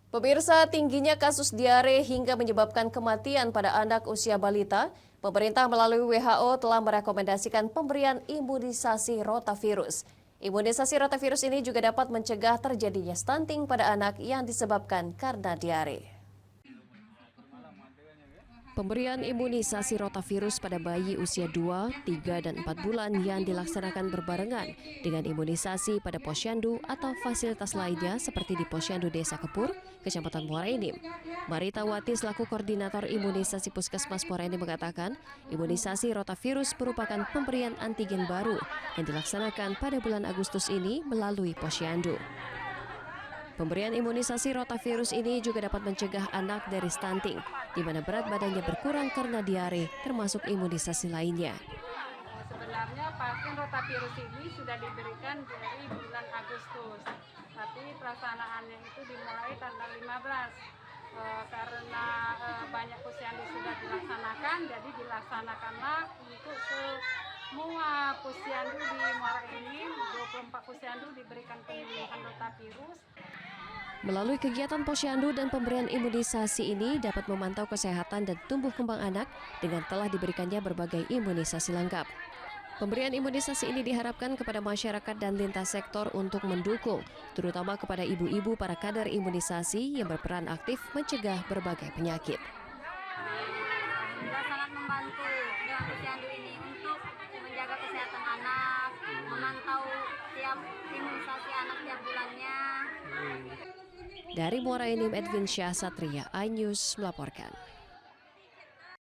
Pemirsa, tingginya kasus diare hingga menyebabkan kematian pada anak usia balita, pemerintah melalui WHO telah merekomendasikan pemberian imunisasi rotavirus. Imunisasi rotavirus ini juga dapat mencegah terjadinya stunting pada anak yang disebabkan karena diare. Pemberian imunisasi rotavirus pada bayi usia 2, 3, dan 4 bulan yang dilaksanakan berbarengan dengan imunisasi pada posyandu atau fasilitas lainnya seperti di posyandu Desa Kepur, Kecamatan Muara Enim. Marita Wati selaku koordinator imunisasi Puskesmas Muara Enim mengatakan, imunisasi rotavirus merupakan pemberian antigen baru yang dilaksanakan pada bulan Agustus ini melalui posyandu. Pemberian imunisasi rotavirus ini juga dapat mencegah anak dari stunting, di mana berat badannya berkurang karena diare, termasuk imunisasi lainnya. Sebenarnya vaksin rotavirus ini sudah diberikan dari bulan Agustus, tapi pelaksanaannya itu dimulai tanggal 15. Karena banyak posyandu sudah dilaksanakan, jadi dilaksanakanlah untuk semua posyandu di Muara Enim, 24 posyandu diberikan penyuntikan rotavirus. Melalui kegiatan posyandu dan pemberian imunisasi ini dapat memantau kesehatan dan tumbuh kembang anak dengan telah diberikannya berbagai imunisasi lengkap. Pemberian imunisasi ini diharapkan kepada masyarakat dan lintas sektor untuk mendukung, terutama kepada ibu-ibu para kader imunisasi yang berperan aktif mencegah berbagai penyakit. Sudah sangat membantu dengan posyandu ini untuk menjaga kesehatan anak, memantau tiap imunisasi anak tiap bulannya. Dari Muara Enim, Edwin Syah Satria, iNews melaporkan.